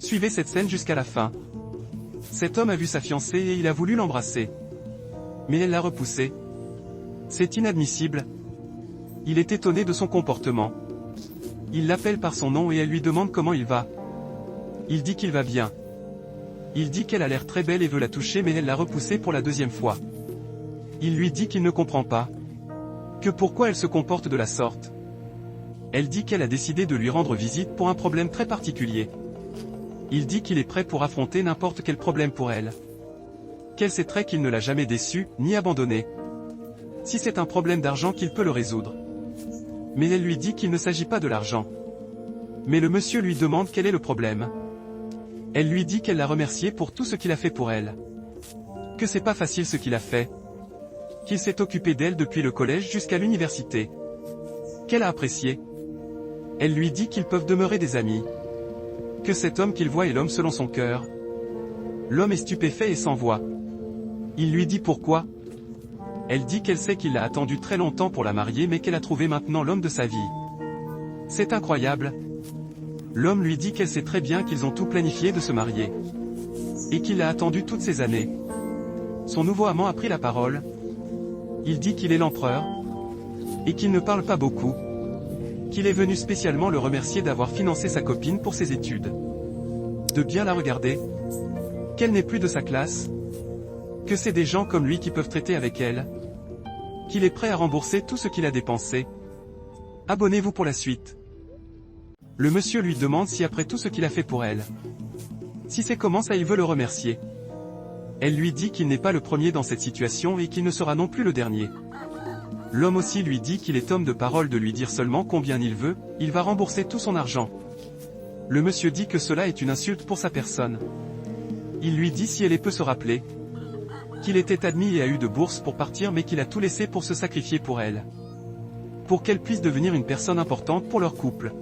Suivez cette scène jusqu'à la fin. Cet homme a vu sa fiancée et il a voulu l'embrasser. Mais elle l'a repoussé. C'est inadmissible. Il est étonné de son comportement. Il l'appelle par son nom et elle lui demande comment il va. Il dit qu'il va bien. Il dit qu'elle a l'air très belle et veut la toucher mais elle l'a repoussé pour la deuxième fois. Il lui dit qu'il ne comprend pas. Que pourquoi elle se comporte de la sorte. Elle dit qu'elle a décidé de lui rendre visite pour un problème très particulier. Il dit qu'il est prêt pour affronter n'importe quel problème pour elle. Qu'elle sait très qu'il ne l'a jamais déçue, ni abandonnée. Si c'est un problème d'argent qu'il peut le résoudre. Mais elle lui dit qu'il ne s'agit pas de l'argent. Mais le monsieur lui demande quel est le problème. Elle lui dit qu'elle l'a remercié pour tout ce qu'il a fait pour elle. Que c'est pas facile ce qu'il a fait. Qu'il s'est occupé d'elle depuis le collège jusqu'à l'université. Qu'elle a apprécié. Elle lui dit qu'ils peuvent demeurer des amis. Que cet homme qu'il voit est l'homme selon son cœur. L'homme est stupéfait et sans voix. Il lui dit pourquoi. Elle dit qu'elle sait qu'il l'a attendu très longtemps pour la marier mais qu'elle a trouvé maintenant l'homme de sa vie. C'est incroyable. L'homme lui dit qu'elle sait très bien qu'ils ont tout planifié de se marier. Et qu'il l'a attendu toutes ces années. Son nouveau amant a pris la parole. Il dit qu'il est l'empereur. Et qu'il ne parle pas beaucoup. Qu'il est venu spécialement le remercier d'avoir financé sa copine pour ses études. De bien la regarder. Qu'elle n'est plus de sa classe. Que c'est des gens comme lui qui peuvent traiter avec elle. Qu'il est prêt à rembourser tout ce qu'il a dépensé. Abonnez-vous pour la suite. Le monsieur lui demande si après tout ce qu'il a fait pour elle. Si c'est comment ça il veut le remercier. Elle lui dit qu'il n'est pas le premier dans cette situation et qu'il ne sera non plus le dernier. L'homme aussi lui dit qu'il est homme de parole de lui dire seulement combien il veut, il va rembourser tout son argent. Le monsieur dit que cela est une insulte pour sa personne. Il lui dit si elle peut se rappeler. Qu'il était admis et a eu de bourse pour partir mais qu'il a tout laissé pour se sacrifier pour elle. Pour qu'elle puisse devenir une personne importante pour leur couple.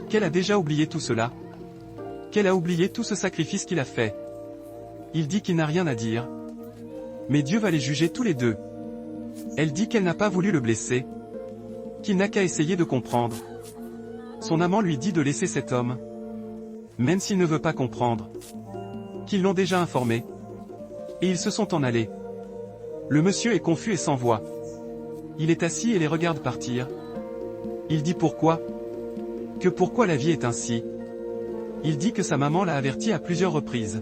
Qu'elle a déjà oublié tout cela. Qu'elle a oublié tout ce sacrifice qu'il a fait. Il dit qu'il n'a rien à dire. Mais Dieu va les juger tous les deux. Elle dit qu'elle n'a pas voulu le blesser. Qu'il n'a qu'à essayer de comprendre. Son amant lui dit de laisser cet homme. Même s'il ne veut pas comprendre. Qu'ils l'ont déjà informé. Et ils se sont en allés. Le monsieur est confus et sans voix. Il est assis et les regarde partir. Il dit pourquoi. Que pourquoi la vie est ainsi. Il dit que sa maman l'a averti à plusieurs reprises.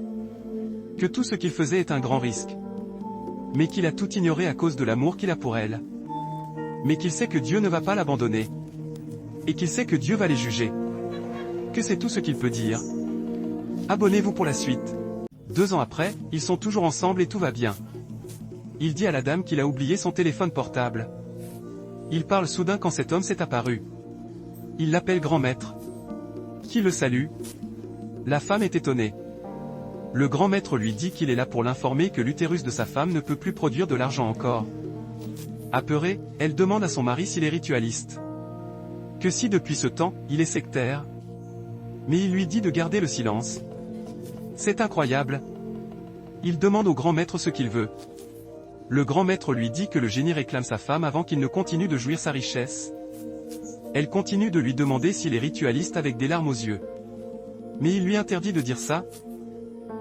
Que tout ce qu'il faisait est un grand risque. Mais qu'il a tout ignoré à cause de l'amour qu'il a pour elle. Mais qu'il sait que Dieu ne va pas l'abandonner. Et qu'il sait que Dieu va les juger. Que c'est tout ce qu'il peut dire. Abonnez-vous pour la suite. 2 ans après, ils sont toujours ensemble et tout va bien. Il dit à la dame qu'il a oublié son téléphone portable. Il parle soudain quand cet homme s'est apparu. Il l'appelle grand maître. Qui le salue. La femme est étonnée. Le grand maître lui dit qu'il est là pour l'informer que l'utérus de sa femme ne peut plus produire de l'argent encore. Apeurée, elle demande à son mari s'il est ritualiste. Que si depuis ce temps, il est sectaire. Mais il lui dit de garder le silence. C'est incroyable. Il demande au grand maître ce qu'il veut. Le grand maître lui dit que le génie réclame sa femme avant qu'il ne continue de jouir sa richesse. Elle continue de lui demander s'il est ritualiste avec des larmes aux yeux. Mais il lui interdit de dire ça.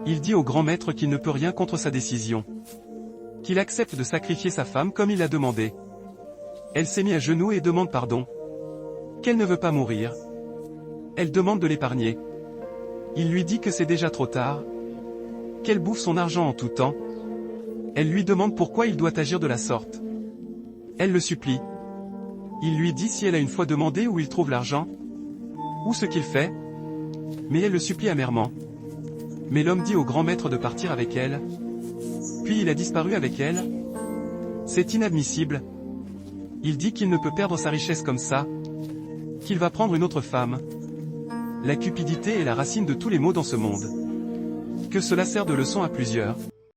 Il dit au grand maître qu'il ne peut rien contre sa décision. Qu'il accepte de sacrifier sa femme comme il l'a demandé. Elle s'est mise à genoux et demande pardon. Qu'elle ne veut pas mourir. Elle demande de l'épargner. Il lui dit que c'est déjà trop tard. Qu'elle bouffe son argent en tout temps. Elle lui demande pourquoi il doit agir de la sorte. Elle le supplie. Il lui dit si elle a une fois demandé où il trouve l'argent. Ou ce qu'il fait. Mais elle le supplie amèrement. Mais l'homme dit au grand maître de partir avec elle. Puis il a disparu avec elle. C'est inadmissible. Il dit qu'il ne peut perdre sa richesse comme ça. Qu'il va prendre une autre femme. La cupidité est la racine de tous les maux dans ce monde. Que cela sert de leçon à plusieurs.